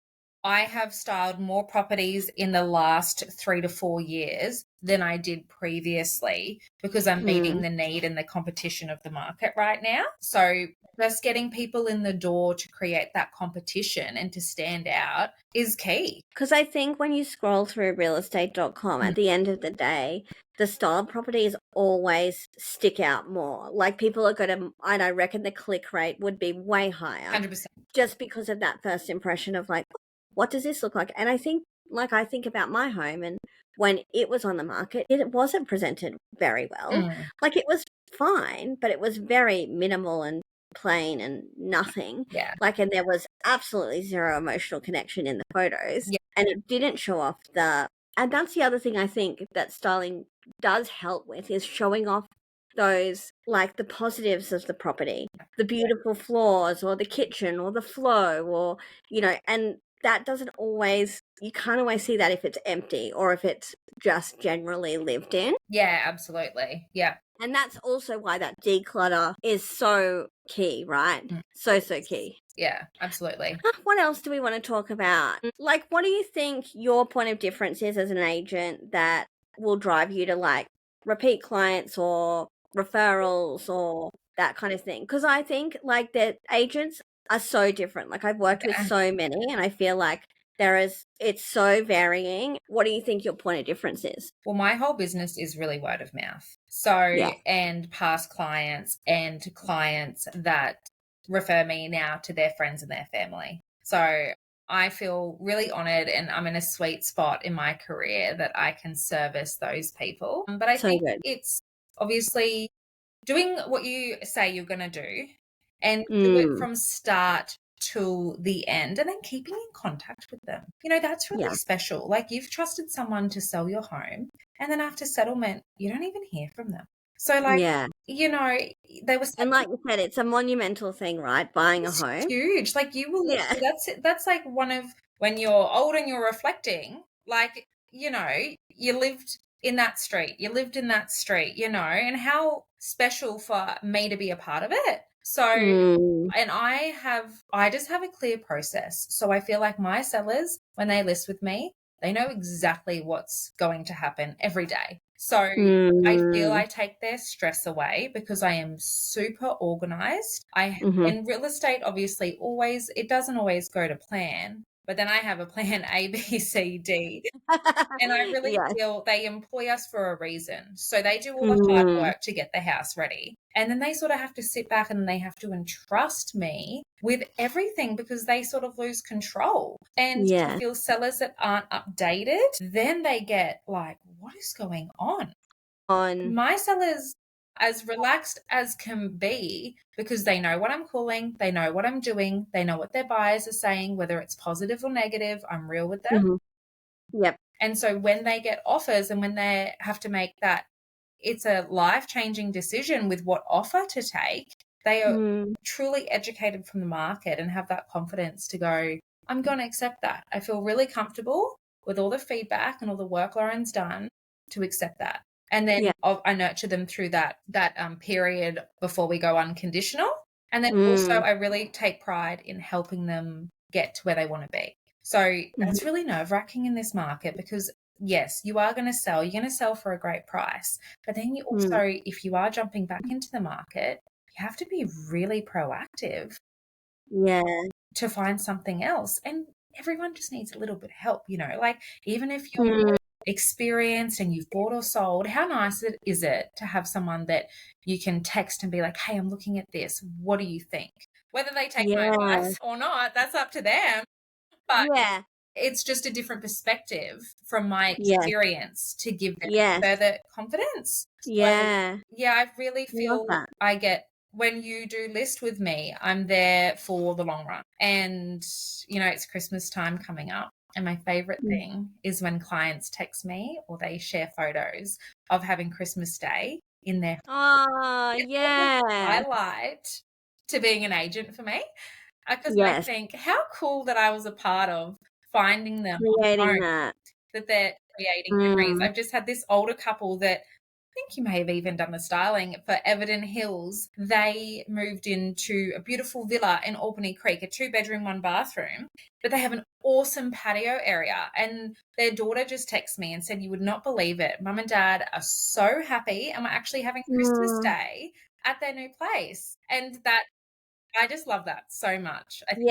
I have styled more properties in the last 3 to 4 years than I did previously, because I'm meeting the need and the competition of the market right now. So just getting people in the door to create that competition and to stand out is key. Because I think when you scroll through realestate.com, at the end of the day, the styled properties always stick out more. Like, people are going to, and I reckon the click rate would be way higher. 100%. Just because of that first impression of like, what does this look like? And I think about my home, and when it was on the market, it wasn't presented very well. Like, it was fine, but it was very minimal and plain and nothing. Yeah. Like, and there was absolutely zero emotional connection in the photos. Yeah. And it didn't show off the And that's the other thing I think that styling does help with, is showing off those, like, the positives of the property, the beautiful floors or the kitchen or the flow, or, and that doesn't always, you can't always see that if it's empty or if it's just generally lived in. Yeah, absolutely. Yeah. And that's also why that declutter is so key, right? So key. Yeah, absolutely. What else do we want to talk about? Like, what do you think your point of difference is as an agent that will drive you to, like, repeat clients or referrals or that kind of thing? Because I think, like, that agents are so different. Like, I've worked with so many, and I feel like it's so varying. What do you think your point of difference is? Well, my whole business is really word of mouth. So, and past clients and clients that refer me now to their friends and their family. So I feel really honored, and I'm in a sweet spot in my career that I can service those people. But I think it's obviously doing what you say you're going to do, and do it from start to the end, and then keeping in contact with them. That's really special. Like, you've trusted someone to sell your home, and then after settlement, you don't even hear from them. So, like, they were, and like you said, it's a monumental thing, right? Buying a home. Huge. Like, you will, that's like one of, when you're old and you're reflecting, like, you lived in that street, and how special for me to be a part of it. So, and I just have a clear process. So I feel like my sellers, when they list with me, they know exactly what's going to happen every day. So I feel I take their stress away because I am super organized. In real estate, obviously, it doesn't always go to plan, but then I have a plan A, B, C, D. And I really feel they employ us for a reason. So they do all the hard work to get the house ready. And then they sort of have to sit back and they have to entrust me with everything, because they sort of lose control. And I feel sellers that aren't updated, then they get like, what is going on? My sellers, as relaxed as can be, because they know what I'm calling, they know what I'm doing, they know what their buyers are saying, whether it's positive or negative, I'm real with them. And so when they get offers and when they have to make that, it's a life-changing decision with what offer to take, they are truly educated from the market and have that confidence to go, I'm going to accept that. I feel really comfortable with all the feedback and all the work Lauren's done to accept that. And then I nurture them through that period before we go unconditional. And then also I really take pride in helping them get to where they want to be. So that's really nerve-wracking in this market, because yes, you are going to sell. You're going to sell for a great price. But then you also, if you are jumping back into the market, you have to be really proactive to find something else. And everyone just needs a little bit of help, like, even if you're experienced and you've bought or sold, how nice is it to have someone that you can text and be like, hey, I'm looking at this. What do you think? Whether they take my advice or not, that's up to them. But it's just a different perspective from my experience to give them further confidence. I really feel I get, when you do list with me, I'm there for the long run. And, it's Christmas time coming up. And my favorite thing is when clients text me or they share photos of having Christmas Day in their highlight to being an agent for me. Because I think how cool that I was a part of finding them, creating that they're creating memories. I've just had this older couple that, I think you may have even done the styling for Everton Hills. They moved into a beautiful villa in Albany Creek, a 2-bedroom, 1-bathroom, but they have an awesome patio area. And their daughter just texted me and said, you would not believe it, Mum and Dad are so happy, and we're actually having Christmas Day at their new place. And that, I just love that so much. I think,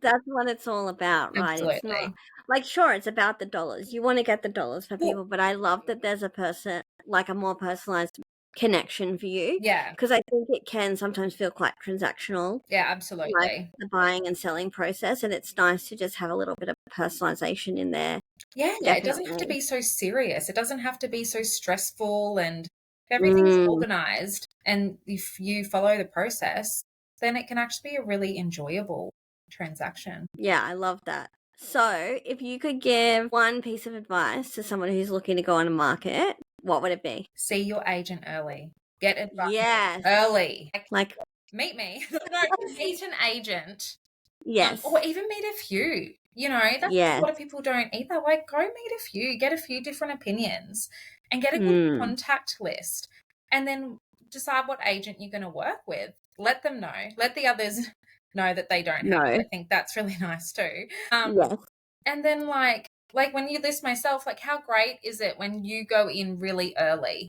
that's what it's all about, right? Absolutely. It's not like, sure, it's about the dollars. You want to get the dollars for people, but I love that there's a person, like a more personalized connection for you. Yeah. Because I think it can sometimes feel quite transactional. Yeah, absolutely. Like the buying and selling process, and it's nice to just have a little bit of personalization in there. Yeah, it doesn't have to be so serious. It doesn't have to be so stressful, and everything's organized. And if you follow the process, then it can actually be a really enjoyable transaction. Yeah, I love that. So, if you could give one piece of advice to someone who's looking to go on a market, what would it be? See your agent early. Get advice Yes. early. Like, meet me. No, meet an agent. yes. Or even meet a few. You know, that's Yes. a lot of people don't either. Like, go meet a few, get a few different opinions, and get a good contact list. And then decide what agent you're going to work with. Let them know. Let the others know that they don't have. I think that's really nice too. Yes. And then like when you list myself, like how great is it when you go in really early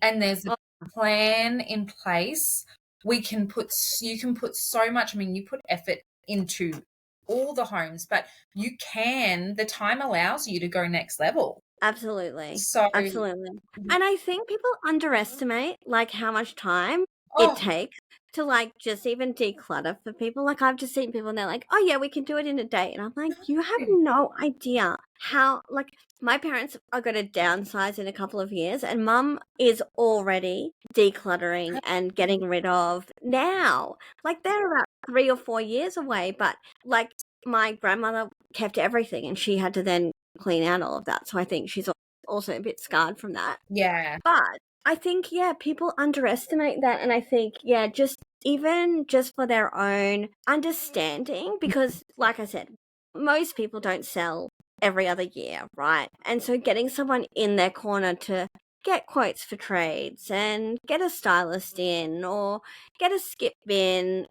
and there's a plan in place? You can put so much, I mean, you put effort into all the homes, but the time allows you to go next level. Absolutely. So Absolutely. And I think people underestimate like how much time oh, it takes to like just even declutter for people. Like I've just seen people and they're like, "Oh yeah, we can do it in a day." And I'm like, "You have no idea how like my parents are going to downsize in a couple of years and mum is already decluttering and getting rid of now. Like they're about 3 or 4 years away, but like my grandmother kept everything and she had to then clean out all of that. So I think she's also a bit scarred from that. yeah. But I think, yeah, people underestimate that. And I think, yeah, just for their own understanding, because like I said, most people don't sell every other year, right? And so getting someone in their corner to get quotes for trades and get a stylist in or get a skip bin,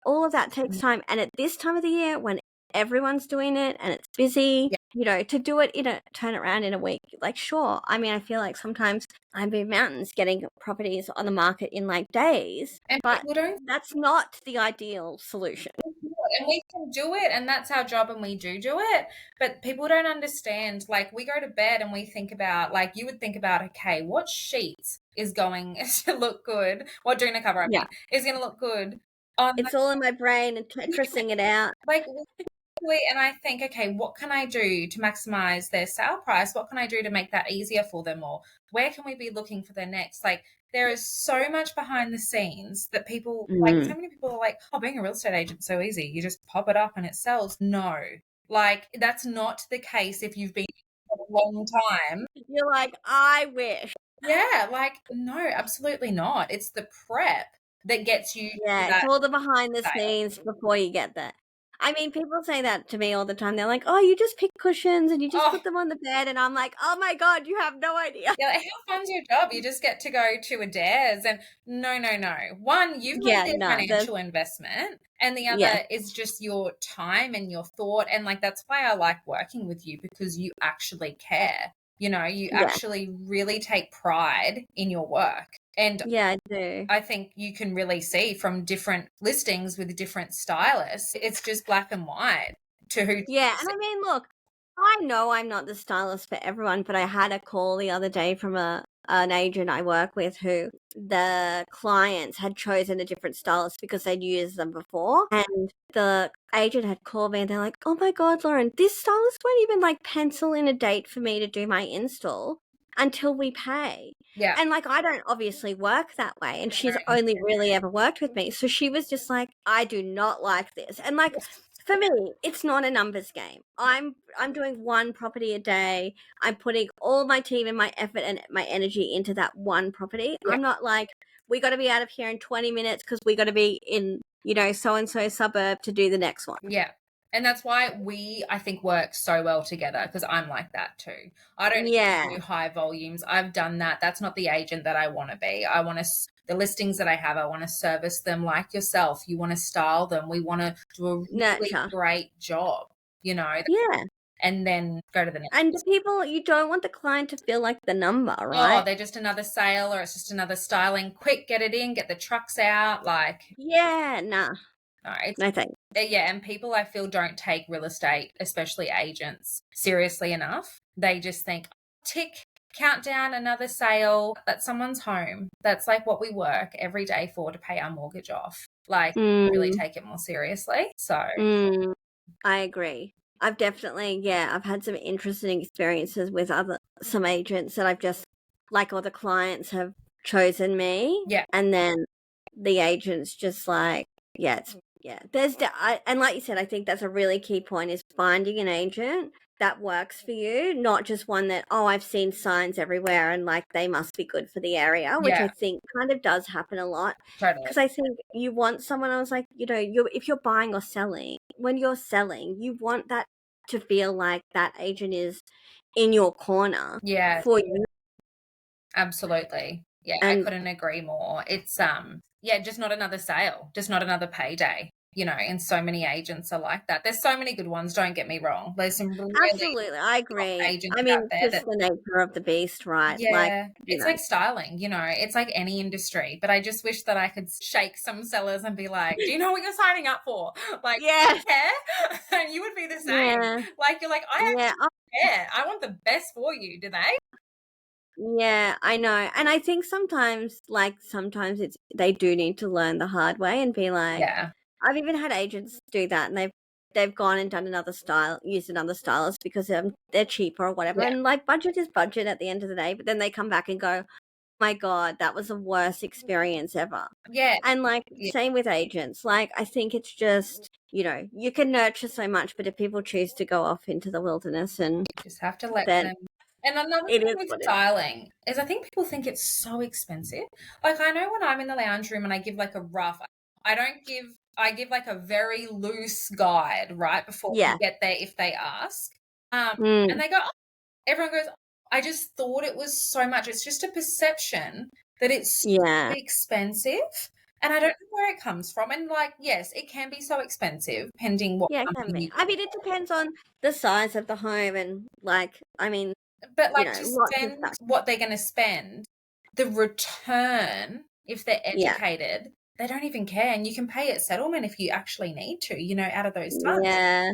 all of that takes time. And at this time of the year when everyone's doing it and it's busy, to do it turn it around in a week, like sure. I mean, I feel like sometimes I move mountains getting properties on the market in like days, And but people don't that's not the ideal solution. and we can do it, and that's our job, and we do it, but people don't understand. Like we go to bed and we think about, like you would think about, okay, what sheets is going to look good, what doing a cover up is going to look good on It's all in my brain and Tetrising it out. like and I think, okay, what can I do to maximize their sale price? What can I do to make that easier for them? Or where can we be looking for their next? Like there is so much behind the scenes that people like, so many people are like, oh, being a real estate agent is so easy. You just pop it up and it sells. No, like that's not the case if you've been for a long time. You're like, I wish. Yeah, like no, absolutely not. It's the prep that gets you. Yeah, it's all the behind the scenes before you get there. I mean, people say that to me all the time. They're like, "Oh, you just pick cushions and you just put them on the bed," and I'm like, "Oh my god, you have no idea." Yeah, like, how fun's your job? You just get to go to a dares and no. One, you've made their financial investment, and the other is just your time and your thought. And like that's why I like working with you, because you actually care. You actually really take pride in your work. And yeah, I do. I think you can really see from different listings with different stylists, it's just black and white to who. Yeah, and I mean, look, I know I'm not the stylist for everyone, but I had a call the other day from an agent I work with who the clients had chosen a different stylist because they'd used them before. And the agent had called me and they're like, "Oh my God, Lauren, this stylist won't even like pencil in a date for me to do my install until we pay." Yeah. And like, I don't obviously work that way. And she's only really ever worked with me. So she was just like, "I do not like this." And like, for me, it's not a numbers game. I'm doing one property a day. I'm putting all my team and my effort and my energy into that one property. I'm not like, we got to be out of here in 20 minutes because we got to be in, so-and-so suburb to do the next one. Yeah. And that's why I think, work so well together, because I'm like that too. I don't do high volumes. I've done that. That's not the agent that I want to be. I want to, the listings that I have, I want to service them like yourself. You want to style them. We want to do a really great job, Yeah. And then go to the next. And people, you don't want the client to feel like the number, right? Oh, they're just another sale, or it's just another styling. Quick, get it in, get the trucks out. Like, yeah, nah. No thanks. Yeah, and people, I feel, don't take real estate, especially agents, seriously enough. They just think, tick, countdown, another sale. That's someone's home. That's like what we work every day for, to pay our mortgage off. Like, really take it more seriously. So I agree. I've definitely, I've had some interesting experiences with some agents that I've just, like, all the clients have chosen me. Yeah. And then the agent's just like, it's Yeah, and like you said, I think that's a really key point is finding an agent that works for you, not just one that, oh, I've seen signs everywhere and like they must be good for the area, which I Yeah, think kind of does happen a lot. totally. Because I think you want someone, I was like, if you're buying or selling, when you're selling, you want that to feel like that agent is in your corner Yeah, for you. absolutely. Yeah, I And couldn't agree more. It's yeah, just not another sale, just not another payday, and so many agents are like that. There's so many good ones, don't get me wrong. There's some really absolutely, I top agree. agents I out mean, there just that the nature of the beast, right? Like, yeah, it's like styling, it's like any industry, but I just wish that I could shake some sellers and be like, "Do you know what you're signing up for?" Like, yes, care? And you would be the same. yeah, Like, you're like, "I yeah. actually care. I want the best for you." Do they? Yeah, I know. And I think sometimes it's they do need to learn the hard way and be like Yeah. I've even had agents do that and they've gone and done used another stylist because they're cheaper or whatever. Yeah. And like budget is budget at the end of the day, but then they come back and go, "My God, that was the worst experience ever." Yeah. And like Yeah. same with agents. Like I think it's just, you can nurture so much, but if people choose to go off into the wilderness and Just have to let then them. And another it thing is with what it is. styling is I think people think it's so expensive. Like I know when I'm in the lounge room and I give like a rough, I give like a very loose guide right before we Yeah. get there if they ask. And Mm, they go, oh, everyone goes, I just thought it was so much. It's just a perception that it's so yeah. expensive. And I don't know where it comes from. And like, yes, it can be so expensive, depending what Yeah, it can company be. you I mean, it depends on the size of the home and like, I mean, but, like, to lots of spend stuff. what they're gonna spend, the return, if they're Yeah. educated, they don't even care, and you can pay at settlement if you actually need to, out of those funds. Yeah,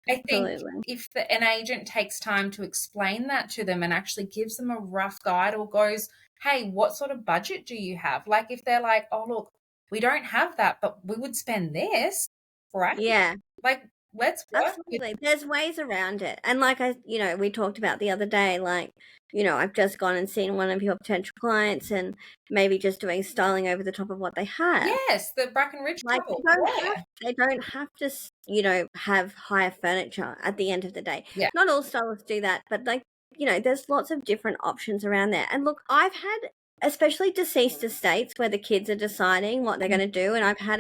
I think absolutely. if an agent takes time to explain that to them and actually gives them a rough guide or goes, "Hey, what sort of budget do you have?" Like, if they're like, "Oh, look, we don't have that, but we would spend this," right? Yeah, Like, let's work with absolutely. There's ways around it. And like we talked about the other day, like, I've just gone and seen one of your potential clients and maybe just doing styling over the top of what they have. yes, the Brackenridge Like couple. Yeah. they don't have to, have higher furniture at the end of the day. Yeah. Not all stylists do that, but like, there's lots of different options around there. And look, I've had, especially deceased estates where the kids are deciding what they're going to do, and I've had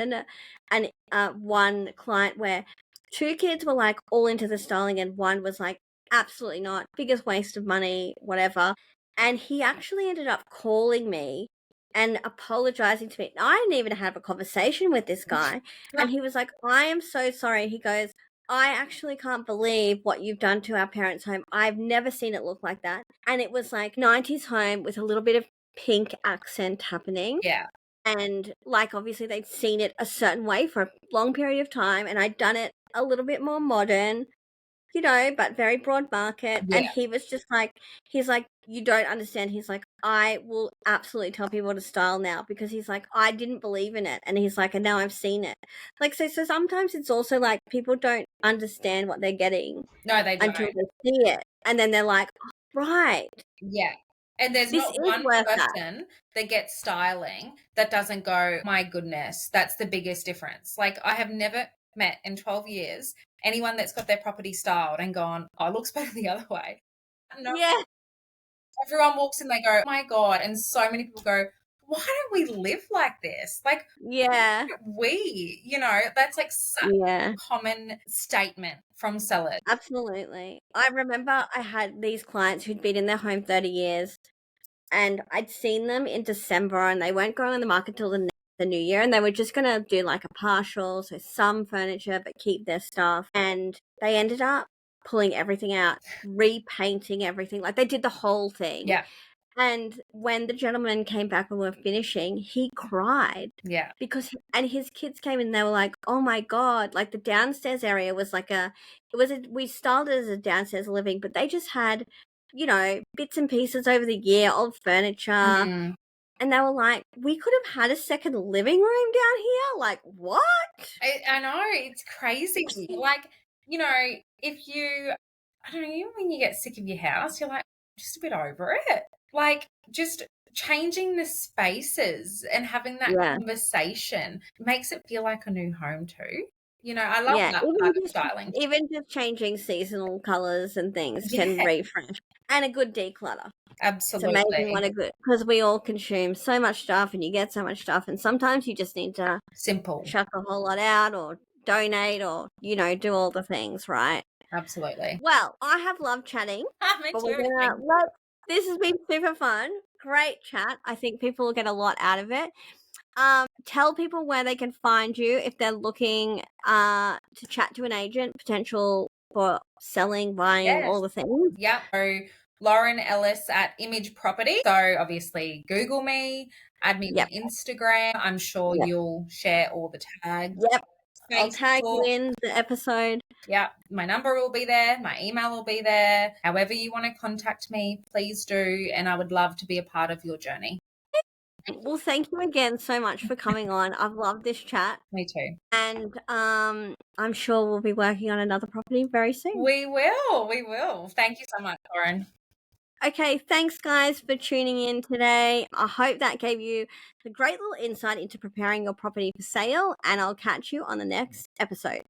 one client where two kids were like all into the styling, and one was like absolutely not, biggest waste of money, whatever. And he actually ended up calling me and apologizing to me. I didn't even have a conversation with this guy. And he was like, I am so sorry. He goes, I actually can't believe what you've done to our parents' home. I've never seen it look like that. And it was like 90s home with a little bit of pink accent happening. Yeah. And like obviously they'd seen it a certain way for a long period of time. And I'd done it a little bit more modern, but very broad market. Yeah. And he was just like, he's like, you don't understand. He's like, I will absolutely tell people to style now because he's like, I didn't believe in it. And he's like, and now I've seen it. Like, so sometimes it's also like people don't understand what they're getting No, they don't. until they see it. And then they're like, oh, right, Yeah. And there's this not is one worth that. person that gets styling that doesn't go, my goodness, that's the biggest difference. Like, I have never met in 12 years anyone that's got their property styled and gone, oh, it looks better the other way. No, Yeah, everyone walks in, they go, oh my God. And so many people go, why don't we live like this? Like, yeah, that's like such yeah. a common statement from sellers. Absolutely. I remember I had these clients who'd been in their home 30 years and I'd seen them in December and they weren't going on the market till the new year and they were just going to do like a partial, so some furniture but keep their stuff. And they ended up pulling everything out, repainting everything. Like they did the whole thing. Yeah. And when the gentleman came back and we were finishing, he cried Yeah. because and his kids came in and they were like, "Oh my God." Like the downstairs area was like we styled it as a downstairs living, but they just had, bits and pieces over the year, old furniture. Mm. And they were like, "We could have had a second living room down here." Like, what? I know, it's crazy. Like, if you, I don't know, even when you get sick of your house, you're like, just a bit over it. Like, just changing the spaces and having that conversation makes it feel like a new home too. I love that part of styling. Even just changing seasonal colors and things can Yeah. refresh, and a good declutter. It's amazing Absolutely. what a good, because we all consume so much stuff and you get so much stuff, and sometimes you just need to Simple. chuck a whole lot out or donate or, do all the things, right? Absolutely. Well, I have loved chatting, Me but too. this has been super fun. Great chat. I think people will get a lot out of it. Tell people where they can find you if they're looking to chat to an agent, potential for selling, buying, all the things. Yep. So Lauren Ellis at Image Property. So obviously Google me, add me on Instagram. I'm sure you'll share all the tags. Yep. I'll tag you Facebook. in the episode. Yeah, my number will be there. My email will be there. However you want to contact me, please do. And I would love to be a part of your journey. Well, thank you again so much for coming on. I've loved this chat. Me too. And I'm sure we'll be working on another property very soon. We will. We will. Thank you so much, Lauren. Okay, thanks guys for tuning in today. I hope that gave you a great little insight into preparing your property for sale, and I'll catch you on the next episode.